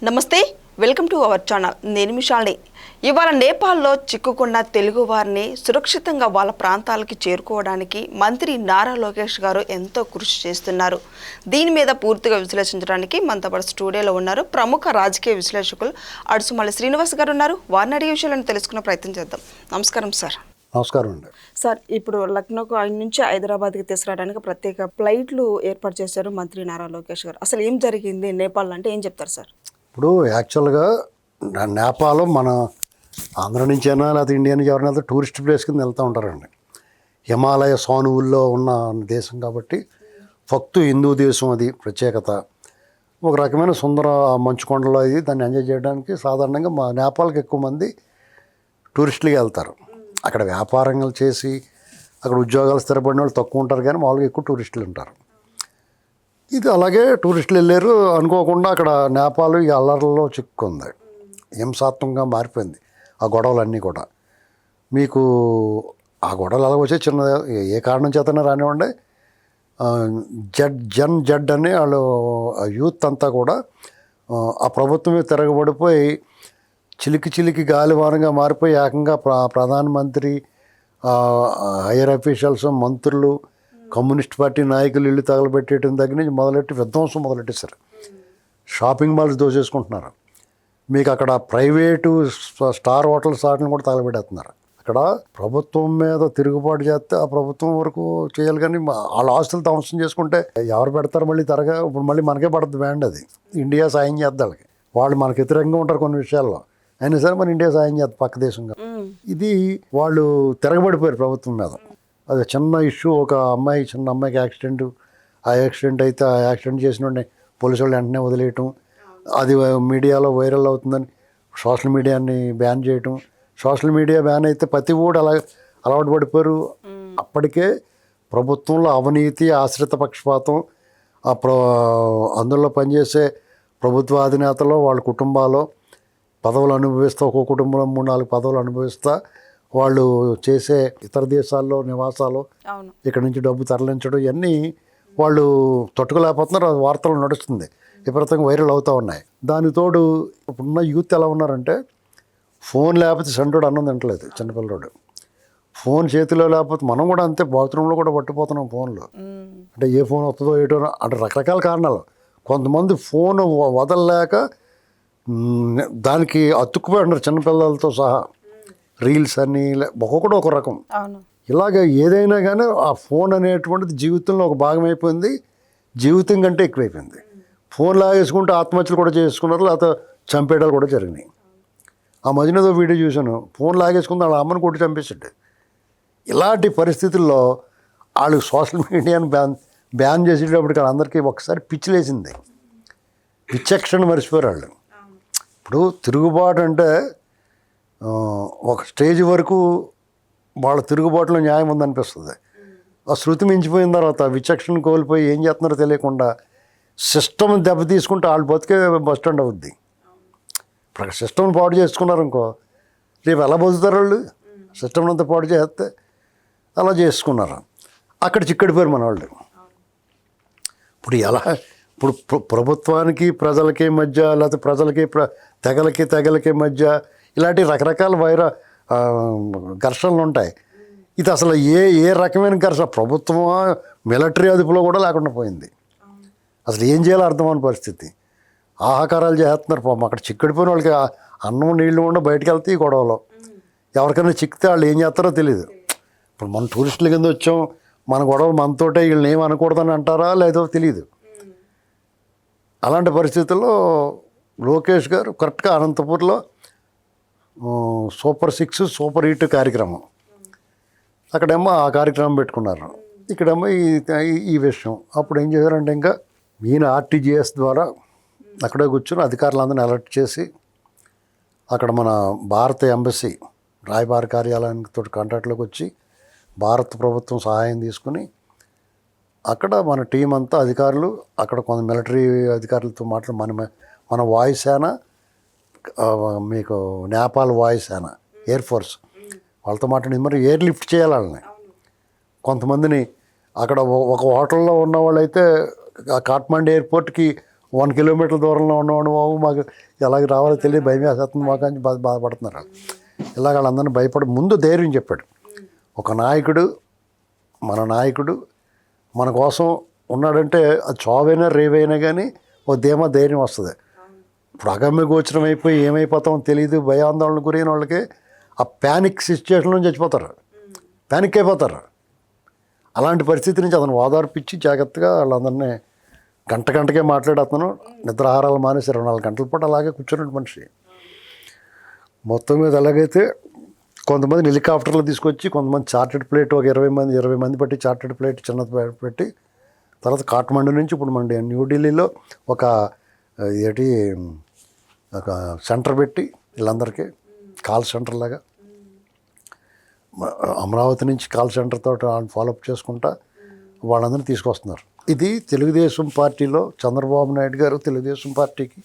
నమస్తే, welcome to our channel. నేను మిషాల్ని. ఇవాళ నేపాల్లో చిక్కుకున్న తెలుగు వారిని సురక్షితంగా వాళ్ళ ప్రాంతాలకి చేరుకోవడానికి మంత్రి నారా లోకేష్ గారు ఎంతో కృషి చేస్తున్నారు. దీని మీద పూర్తిగా విశ్లేషించడానికి మనతో పాటు స్టూడియోలో ఉన్నారు ప్రముఖ రాజకీయ విశ్లేషకులు అడుసుమల్లి శ్రీనివాస్ గారు ఉన్నారు. వారిని అడిగే విషయాలను తెలుసుకునే ప్రయత్నం చేద్దాం. నమస్కారం సార్. నమస్కారం అండి. సార్, ఇప్పుడు లక్నోకు నుంచి హైదరాబాద్కి తీసుకురావడానికి ప్రత్యేక ఫ్లైట్లు ఏర్పాటు చేశారు మంత్రి నారా లోకేష్ గారు. అసలు ఏం జరిగింది నేపాల్ అంటే ఏం చెప్తారు సార్? ఇప్పుడు యాక్చువల్గా నేపాల్ మన ఆంధ్ర నుంచి అయినా లేకపోతే ఇండియా నుంచి ఎవరైనా వెళ్తే టూరిస్ట్ ప్లేస్ కింద వెళ్తూ ఉంటారండి. హిమాలయ సానువుల్లో ఉన్న దేశం కాబట్టి ఫక్తు హిందూ దేశం, అది ప్రత్యేకత. ఒక రకమైన సుందర మంచు కొండలో ఇది దాన్ని ఎంజాయ్ చేయడానికి సాధారణంగా మా నేపాల్కి ఎక్కువ మంది టూరిస్టులుగా వెళ్తారు. అక్కడ వ్యాపారాలు చేసి అక్కడ ఉద్యోగాలు స్థిరపడిన వాళ్ళు తక్కువ ఉంటారు, కానీ మామూలుగా ఎక్కువ టూరిస్టులు ఉంటారు. ఇది అలాగే టూరిస్టులు వెళ్ళారు. అనుకోకుండా అక్కడ నేపాల్ ఈ అల్లర్లలో చిక్కుంది, హింసాత్మకంగా మారిపోయింది ఆ గొడవలన్నీ కూడా. మీకు ఆ గొడవలు ఎలా వచ్చే చిన్న ఏ కారణం చేతనే రానివ్వండి, జడ్ అని వాళ్ళు యూత్ అంతా కూడా ఆ ప్రభుత్వమే తిరగబడిపోయి చిలికి గాలివారంగా మారిపోయి ఏకంగా ప్రధానమంత్రి, హైయర్ అఫీషియల్స్, మంత్రులు, కమ్యూనిస్ట్ పార్టీ నాయకులు ఇల్లు తగలబెట్టేయడం దగ్గర నుంచి మొదలెట్టి విధ్వంసం మొదలెట్టేశారు. Shopping malls దోచేసుకుంటున్నారు. మీకు అక్కడ ప్రైవేటు స్టార్ హోటల్స్ వాటిని కూడా తగలబెట్టేస్తున్నారు. అక్కడ ప్రభుత్వం మీద తిరుగుబాటు చేస్తే ఆ ప్రభుత్వం వరకు చేయాలి, కానీ వాళ్ళ ఆస్తులు ధ్వంసం చేసుకుంటే ఎవరు పెడతారు మళ్ళీ తరగా? ఇప్పుడు మళ్ళీ మనకే పడుతుంది బ్యాండ్. అది ఇండియా సాయం చేద్దాం. వాళ్ళకి వాళ్ళు మనకు వ్యతిరేకంగా ఉంటారు కొన్ని విషయాల్లో, అయినా సరే మన ఇండియా సాయం చేద్దాం పక్క దేశంగా. ఇది వాళ్ళు తిరగబడిపోయారు ప్రభుత్వం మీద. అది చిన్న ఇష్యూ. ఒక అమ్మాయి, చిన్న అమ్మాయికి యాక్సిడెంట్. ఆ యాక్సిడెంట్ అయితే ఆ యాక్సిడెంట్ చేసిన పోలీసు వాళ్ళు వెంటనే వదిలేయటం, అది మీడియాలో వైరల్ అవుతుందని సోషల్ మీడియాని బ్యాన్ చేయటం. సోషల్ మీడియా బ్యాన్ అయితే ప్రతి కూడా అలవాటు పడిపోయారు. అప్పటికే ప్రభుత్వంలో అవినీతి, ఆశ్రిత పక్షపాతం, అందులో పనిచేసే ప్రభుత్వ అధినేతలు వాళ్ళ కుటుంబాలు పదవులు అనుభవిస్తూ, ఒక్కో కుటుంబంలో 3-4 పదవులు అనుభవిస్తూ వాళ్ళు చేసే ఇతర దేశాల్లో నివాసాలు, ఇక్కడ నుంచి డబ్బు తరలించడం, ఇవన్నీ వాళ్ళు తట్టుకోలేకపోతున్నారు. వార్తలు నడుస్తుంది, విపరీతంగా వైరల్ అవుతూ ఉన్నాయి. దానికి తోడు ఇప్పుడున్న యూత్ ఎలా ఉన్నారంటే, ఫోన్ లేకపోతే సంటోడు అన్నం తింటలేదు చిన్నపిల్లడు. ఫోన్ చేతిలో లేకపోతే మనం కూడా అంతే, బాత్రూంలో కూడా పట్టిపోతున్నాం ఫోన్లో. అంటే ఏ ఫోన్ వస్తుందో ఏటో అంటే రకరకాల కారణాలు. కొంతమంది ఫోన్ వదలలేక దానికి అతుక్కుపోయి ఉన్నారు చిన్నపిల్లలతో సహా. రీల్స్ అని ఒక్కొక్కటి ఒక రకం. ఇలాగ ఏదైనా కానీ ఆ ఫోన్ అనేటువంటిది జీవితంలో ఒక భాగం అయిపోయింది, జీవితం కంటే ఎక్కువైపోయింది. ఫోన్ లాగేసుకుంటే ఆత్మహత్యలు కూడా చేసుకున్నారు, లేకపోతే చంపేయడాలు కూడా జరిగినాయి. ఆ మధ్యనదో వీడియో చూశాను, ఫోన్ లాగేసుకుంది వాళ్ళ అమ్మని కొట్టి చంపేసాడు. ఇలాంటి పరిస్థితుల్లో వాళ్ళు సోషల్ మీడియాని బ్యాన్ చేసేటప్పటికి వాళ్ళందరికీ ఒకసారి పిచ్చిలేసింది, విచక్షణ మర్చిపోయారు వాళ్ళు. ఇప్పుడు తిరుగుబాటు అంటే ఒక స్టేజ్ వరకు వాళ్ళ తిరుగుబాటులో న్యాయం ఉందనిపిస్తుంది. ఆ శృతి మించిపోయిన తర్వాత విచక్షణ కోల్పోయి ఏం చేస్తున్నారో తెలియకుండా సిస్టమ్ దెబ్బ తీసుకుంటే వాళ్ళు బతికే బస్ స్టాండ్ అవుద్ది. ఇప్పుడు సిస్టమ్ని పాడు చేసుకున్నారు అనుకో, రేపు ఎలా బతుకుతారు వాళ్ళు? సిస్టమ్ అంతా పాడు చేస్తే అలా చేసుకున్నారు. అక్కడ చిక్కడిపోయారు మన వాళ్ళు. ఇప్పుడు ఎలా, ఇప్పుడు ప్రభుత్వానికి ప్రజలకి మధ్య, లేకపోతే ప్రజలకి తెగలకి మధ్య ఇలాంటి రకరకాల ఘర్షణలు ఉంటాయి. ఇది అసలు ఏ రకమైన ఘర్షణ, ప్రభుత్వమా మిలిటరీ అదుపులో కూడా లేకుండా పోయింది. అసలు ఏం చేయాలో అర్థమని పరిస్థితి. ఆహాకారాలు చేస్తున్నారు పాపం. అక్కడ చిక్కడిపోయిన వాళ్ళకి అన్నం నీళ్ళు కూడా బయటకు వెళ్తే ఈ గొడవలో ఎవరికైనా చిక్కితే వాళ్ళు ఏం చేస్తారో తెలియదు. ఇప్పుడు మనం టూరిస్టుల కింద వచ్చాం, మన గొడవలు మనతోటే, వీళ్ళని ఏం అనకూడదని అంటారా లేదో తెలియదు. అలాంటి పరిస్థితుల్లో లోకేష్ గారు కరెక్ట్గా అనంతపూర్లో సూపర్ 6 సూపర్ 8 కార్యక్రమం, అక్కడేమో ఆ కార్యక్రమం పెట్టుకున్నారు, ఇక్కడేమో ఈ విషయం. అప్పుడు ఏం చేశారంటే, ఇంకా ఈయన ఆర్టీజీఎస్ ద్వారా అక్కడే కూర్చొని అధికారులందరినీ అలర్ట్ చేసి అక్కడ మన భారత ఎంబసీ రాయబార కార్యాలయంతో కాంటాక్ట్లోకి వచ్చి భారత ప్రభుత్వం సహాయం తీసుకుని అక్కడ మన టీం అంతా అధికారులు, అక్కడ కొంత మిలిటరీ అధికారులతో మన వాయుసేన, మీకు నేపాల్ వాయుసేన, ఎయిర్ ఫోర్స్ వాళ్ళతో మాట్లాడి మరి ఎయిర్ లిఫ్ట్ చేయాలని కొంతమందిని అక్కడ ఒక హోటల్లో ఉన్న వాళ్ళైతే కాఠ్మండు ఎయిర్పోర్ట్కి 1 కిలోమీటర్ దూరంలో ఉన్నవాడు బాబు మాకు ఎలాగ రావాలో తెలియదు, భయం వేసేస్తుంది మాకు అని బాధపడుతున్నారు. ఇలాగ వాళ్ళందరినీ భయపడి ముందు ధైర్యం చెప్పాడు. ఒక నాయకుడు, మన నాయకుడు మన కోసం ఉన్నాడంటే అది చావైనా రేవైనా కానీ ఓ ధైర్యం వస్తుంది. ఇప్పుడు అగమ్య గోచరం అయిపోయి ఏమైపోతామో తెలియదు, భయాందోళన గురైన వాళ్ళకి ఆ ప్యానిక్ సిచ్యువేషన్లో చచ్చిపోతారు, ప్యానిక్ అయిపోతారు. అలాంటి పరిస్థితి నుంచి అతను ఓదార్పిచ్చి జాగ్రత్తగా వాళ్ళందరినీ గంటకే మాట్లాడి అతను నిద్రాహారాలు మానేసి 24 గంటల పాటు అలాగే కూర్చున్నట్టు మనిషి. మొత్తం మీద ఎలాగైతే కొంతమంది హెలికాప్టర్లు తీసుకొచ్చి, కొంతమంది చార్టెడ్ ప్లేట్ ఒక 20 మంది పెట్టి చార్టెడ్ ప్లేట్ చిన్నది పెట్టి, తర్వాత కాఠ్మండు నుంచి ఇప్పుడు మన న్యూఢిల్లీలో ఒక ఒక సెంటర్ పెట్టి వీళ్ళందరికీ కాల్ సెంటర్ లాగా, అమరావతి నుంచి కాల్ సెంటర్ తోటి ఫాలోఅప్ చేసుకుంటా వాళ్ళందరినీ తీసుకొస్తున్నారు. ఇది తెలుగుదేశం పార్టీలో చంద్రబాబు నాయుడు గారు తెలుగుదేశం పార్టీకి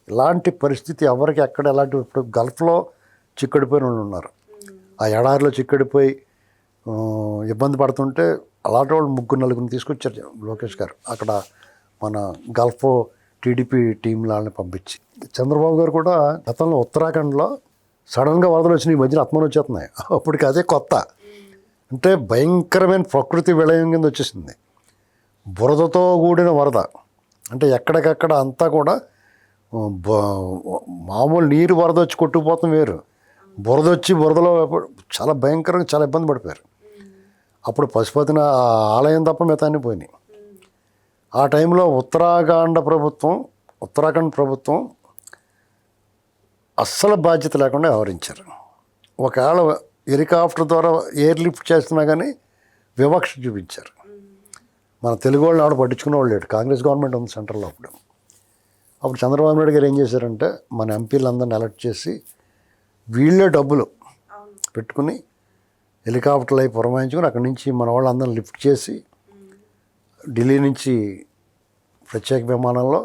ఇలాంటి పరిస్థితి ఎవరికి ఎక్కడ ఎలాంటి, ఇప్పుడు గల్ఫ్లో చిక్కడిపోయిన వాళ్ళు ఉన్నారు, ఆ ఎడారిలో చిక్కడిపోయి ఇబ్బంది పడుతుంటే అలాంటి వాళ్ళు 3-4 తీసుకొచ్చారు లోకేష్ గారు. అక్కడ మన గల్ఫ్ టీడీపీ టీంలని పంపించి, చంద్రబాబు గారు కూడా గతంలో ఉత్తరాఖండ్లో సడన్గా వరదలు వచ్చినాయి, ఈ మధ్యన ఆత్మలు వచ్చేస్తున్నాయి. అప్పటికి అదే కొత్త, అంటే భయంకరమైన ప్రకృతి విలయం కింద వచ్చేసింది. బురదతో కూడిన వరద, అంటే ఎక్కడికక్కడ అంతా కూడా మామూలు నీరు వరద వచ్చి కొట్టుకుపోతాం వేరు, బురద వచ్చి బురదలో చాలా భయంకరంగా చాలా ఇబ్బంది పడిపోయారు. అప్పుడు పశుపతిన ఆలయం తప్ప మిగతాన్ని పోయినాయి. ఆ టైంలో ఉత్తరాఖండ్ ప్రభుత్వం అస్సలు బాధ్యత లేకుండా వ్యవహరించారు. ఒకవేళ హెలికాప్టర్ ద్వారా ఎయిర్ లిఫ్ట్ చేస్తున్నా కానీ వివక్ష చూపించారు. మన తెలుగు వాళ్ళని ఆవిడ పట్టించుకునే వాళ్ళు లేడు. కాంగ్రెస్ గవర్నమెంట్ ఉంది సెంట్రల్లో. అప్పుడు చంద్రబాబు నాయుడు గారు ఏం చేశారంటే మన ఎంపీలందరిని ఎలక్ట్ చేసి వీళ్ళే డబ్బులు పెట్టుకుని హెలికాప్టర్లు అయి పురమాయించుకుని అక్కడి నుంచి మన వాళ్ళందరిని లిఫ్ట్ చేసి ఢిల్లీ నుంచి ప్రత్యేక విమానంలో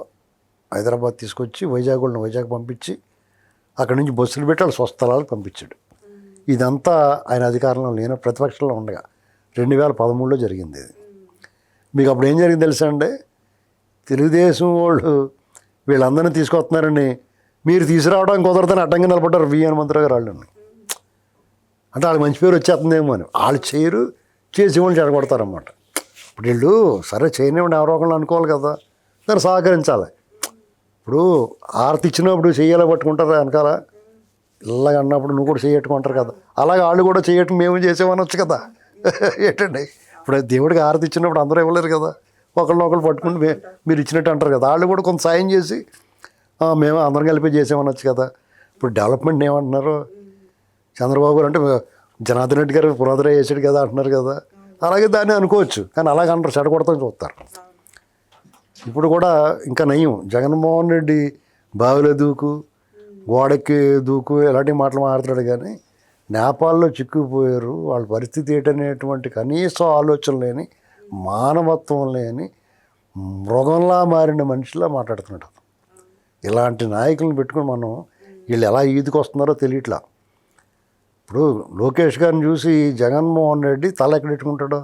హైదరాబాద్ తీసుకొచ్చి వైజాగ్ పంపించి అక్కడి నుంచి బస్సులు పెట్టి వాళ్ళ స్వస్థలాలకు పంపించాడు. ఇదంతా ఆయన అధికారంలో లేని ప్రతిపక్షంలో ఉండగా 2013లో జరిగింది. ఇది మీకు అప్పుడు ఏం జరిగింది తెలుసా అండి? తెలుగుదేశం వాళ్ళు వీళ్ళందరినీ తీసుకొస్తున్నారని మీరు తీసుకురావడం కుదరదని అడ్డంగా నిలబడ్డారు హనుమంతరావు గారు వాళ్ళని. అంటే వాళ్ళకి మంచి పేరు వచ్చేస్తుందేమో అని వాళ్ళు చేయరు, చేసి వాళ్ళు చెడగొడతారన్నమాట. ఇప్పుడు వీళ్ళు సరే చేయనివ్వండి ఎవరో ఒకళ్ళు అనుకోవాలి కదా, దాన్ని సహకరించాలి. ఇప్పుడు ఆరతి ఇచ్చినప్పుడు చెయ్యాలి పట్టుకుంటారు వెనకాల, ఇలాగ అన్నప్పుడు నువ్వు కూడా చేయట్టుకుంటారు కదా, అలాగే వాళ్ళు కూడా చేయటం మేము చేసేమనొచ్చు కదా. ఏంటండి ఇప్పుడు దేవుడికి ఆరతి ఇచ్చినప్పుడు అందరూ ఇవ్వలేరు కదా, ఒకళ్ళు పట్టుకుంటే మీరు ఇచ్చినట్టు అంటారు కదా, వాళ్ళు కూడా కొంత సాయం చేసి మేము అందరం కలిపి చేసామనొచ్చు కదా. ఇప్పుడు డెవలప్మెంట్ ఏమంటున్నారు చంద్రబాబు గారు అంటే జనార్దన్ రెడ్డి గారు పునాదిరా వేసాడు కదా అంటున్నారు కదా, అలాగే దాన్ని అనుకోవచ్చు. కానీ అలాగ అంటారు, చెడగొడతాం చూస్తారు. ఇప్పుడు కూడా ఇంకా నయం, జగన్మోహన్ రెడ్డి బావిలో దూకు, గోడకి దూకు ఇలాంటి మాటలు మాట్లాడుతున్నాడు. కానీ నేపాల్లో చిక్కుపోయారు, వాళ్ళ పరిస్థితి ఏంటనేటువంటి కనీస ఆలోచన లేని, మానవత్వం లేని, మృగంలా మారిన మనిషిలా మాట్లాడుతున్నాడు. ఇలాంటి నాయకులను పెట్టుకుని మనం వీళ్ళు ఎలా ఈదుకు వస్తున్నారో తెలియట్లా. ఇప్పుడు లోకేష్ గారిని చూసి జగన్మోహన్ రెడ్డి తల ఎక్కడ పెట్టుకుంటాడో,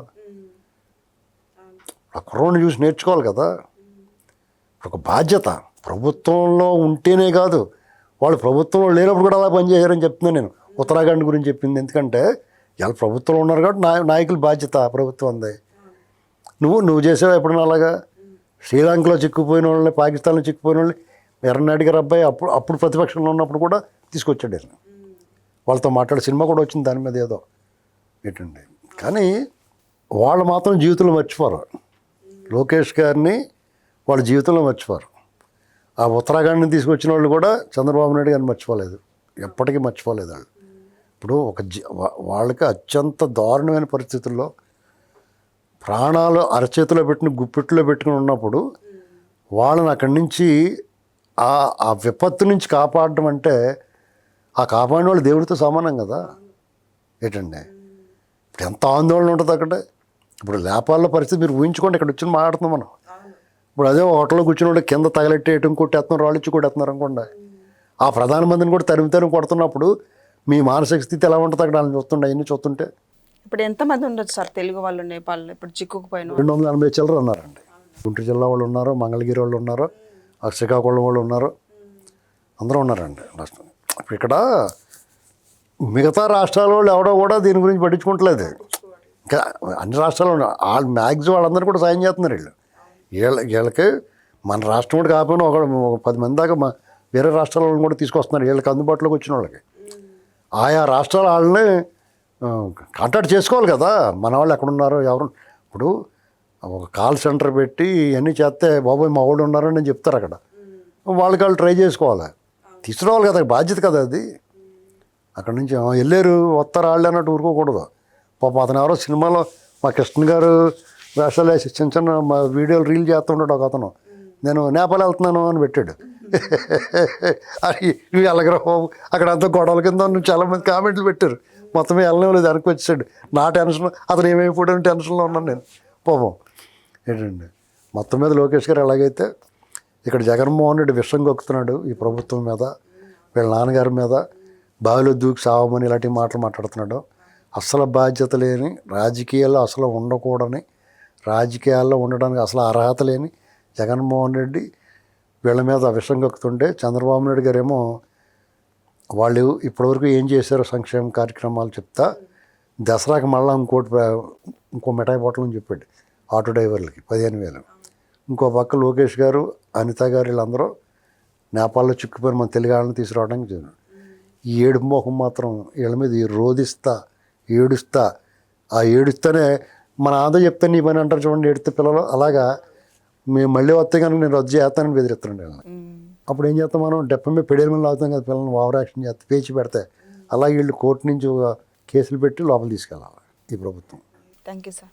ఆ కుర్రోడిని చూసి నేర్చుకోవాలి కదా. ఒక బాధ్యత ప్రభుత్వంలో ఉంటేనే కాదు, వాళ్ళు ప్రభుత్వంలో లేనప్పుడు కూడా అలా పనిచేశారని చెప్తున్నాను నేను. ఉత్తరాఖండ్ గురించి చెప్పింది ఎందుకంటే ఇలా ప్రభుత్వంలో ఉన్నారు కాబట్టి నాయకుల బాధ్యత ప్రభుత్వం ఉంది. నువ్వు చేసావు ఎప్పుడైనా అలాగా? శ్రీలంకలో చిక్కుపోయిన వాళ్ళని, పాకిస్తాన్లో చిక్కుపోయిన వాళ్ళని ఎర్రనాయుడు గారు అబ్బాయి అప్పుడు ప్రతిపక్షంలో ఉన్నప్పుడు కూడా తీసుకొచ్చాడు ఆయన. వాళ్ళతో మాట్లాడే సినిమా కూడా వచ్చింది దాని మీద ఏదో ఏంటండి. కానీ వాళ్ళు మాత్రం జీవితంలో మర్చిపోరు, లోకేష్ గారిని వాళ్ళ జీవితంలో మర్చిపోరు. ఆ ఉత్తరాఖండ్ని తీసుకొచ్చిన వాళ్ళు కూడా చంద్రబాబు నాయుడు గారిని మర్చిపోలేదు, ఎప్పటికీ మర్చిపోలేదు వాళ్ళు. ఇప్పుడు వాళ్ళకి అత్యంత దారుణమైన పరిస్థితుల్లో ప్రాణాలు అరచేతిలో పెట్టిన గుప్పిట్లో పెట్టుకుని ఉన్నప్పుడు వాళ్ళని అక్కడి నుంచి ఆ విపత్తు నుంచి కాపాడడం అంటే ఆ కాపాడిన వాళ్ళు దేవుడితో సమానం కదా. ఏంటండి ఇప్పుడు ఎంత ఆందోళన ఉంటుంది అక్కడ. ఇప్పుడు నేపాల్లో పరిస్థితి మీరు ఊహించుకోండి, ఇక్కడ వచ్చి మాట్లాడుతున్నాం మనం. ఇప్పుడు అదే హోటల్లో కూర్చుని వాళ్ళు కింద తగలెట్టేయటం, కొట్టేస్తున్నారు, రాళ్ళు ఇచ్చి కొట్టేస్తున్నారు అనుకోండి. ఆ ప్రధానమంత్రిని కూడా తరిమి కొడుతున్నప్పుడు మీ మానసిక స్థితి ఎలా ఉంటుంది అక్కడ వాళ్ళని చూస్తుండే, అవన్నీ చూస్తుంటే. ఇప్పుడు ఎంతమంది ఉండొచ్చు సార్ తెలుగు వాళ్ళు నేపాల్లో ఇప్పుడు చిక్కుకుపోయిన? 280 చిల్లర ఉన్నారండి. గుంటూరు జిల్లా వాళ్ళు ఉన్నారు, మంగళగిరి వాళ్ళు ఉన్నారు, శ్రీకాకుళం వాళ్ళు ఉన్నారు, అందరూ ఉన్నారండి రాష్ట్రం. ఇప్పుడు ఇక్కడ మిగతా రాష్ట్రాల వాళ్ళు ఎవడో కూడా దీని గురించి పట్టించుకుంటలేదు. ఇంకా అన్ని రాష్ట్రాలు వాళ్ళు మ్యాక్సిమం వాళ్ళందరూ కూడా సాయం చేస్తున్నారు. వీళ్ళకి మన రాష్ట్రం కూడా కాకపోయినా ఒక 10 మంది దాకా వేరే రాష్ట్రాల వాళ్ళని కూడా తీసుకొస్తున్నారు వీళ్ళకి అందుబాటులోకి వచ్చిన వాళ్ళకి. ఆయా రాష్ట్రాల వాళ్ళని కాంటాక్ట్ చేసుకోవాలి కదా, మన వాళ్ళు ఎక్కడున్నారో ఎవరు. ఇప్పుడు ఒక కాల్ సెంటర్ పెట్టి ఇవన్నీ చేస్తే బాబోయ్ మా వాళ్ళు ఉన్నారని నేను చెప్తారు అక్కడ. వాళ్ళకి వాళ్ళు ట్రై చేసుకోవాలి, తీసుకురావాలి కదా, బాధ్యత కదా అది. అక్కడి నుంచి వెళ్ళారు వస్తారు వాళ్ళు అన్నట్టు ఊరుకోకూడదు. పాప అతను ఎవరో సినిమాలో మా కృష్ణ గారు వేషాలు వేసి చిన్న చిన్న మా వీడియోలు రీల్ చేస్తుంటాడు ఒక అతను. నేను నేపాల్ వెళ్తున్నాను అని పెట్టాడు. ఇవి అలాగరా బాబు, అక్కడ అంతా గొడవల కింద చాలామంది కామెంట్లు పెట్టారు. మొత్తం వెళ్ళనే లేదు, వెనక్కి వచ్చాడు. నా టెన్షన్, అతను ఏమైపోయాడని టెన్షన్లో ఉన్నాను నేను. పాపం ఏంటండి, మొత్తం మీద లోకేష్ గారు ఎలాగైతే ఇక్కడ జగన్మోహన్ రెడ్డి విషం కొక్కుతున్నాడు ఈ ప్రభుత్వం మీద, వీళ్ళ నాన్నగారి మీద, బావిలో దూకి సావమని ఇలాంటి మాటలు మాట్లాడుతున్నాడు. అసలు బాధ్యత లేని, రాజకీయాల్లో అసలు ఉండకూడని, రాజకీయాల్లో ఉండడానికి అసలు అర్హత లేని జగన్మోహన్ రెడ్డి వీళ్ళ మీద విషం కక్కుతుంటే, చంద్రబాబు నాయుడు గారేమో వాళ్ళు ఇప్పటివరకు ఏం చేశారో సంక్షేమ కార్యక్రమాలు చెప్తా, దసరాకి మళ్ళీ ఇంకో మిఠాయి బాటలు అని చెప్పాడు ఆటో డ్రైవర్లకి 15,000. ఇంకో పక్క లోకేష్ గారు, అనిత గారు వీళ్ళందరూ నేపాల్లో చిక్కుపోయిన మన తెలుగు వాళ్ళని తీసుకురావడానికి చేశారు. ఈ ఏడుపు మోహం మాత్రం వీళ్ళ మీద రోధిస్తా, ఏడుస్తా, ఆ ఏడుస్తూనే మన ఆంధ్ర చెప్తే నీ పని అంటారు చూడండి, ఏడితే పిల్లలు అలాగా మేము మళ్ళీ వస్తే కనుక నేను రద్దు చేస్తానని బెదిరిస్తున్నాను వీళ్ళని. అప్పుడు ఏం చేస్తాం మనం, డెప్ప మీద పెడేల మీద లాగుతాం కదా పిల్లల్ని, ఓవర్ యాక్షన్ చేస్తే పేచి పెడితే అలాగే వీళ్ళు కోర్టు నుంచి కేసులు పెట్టి లోపల తీసుకెళ్ళాలి ఈ ప్రభుత్వం. Thank you sir.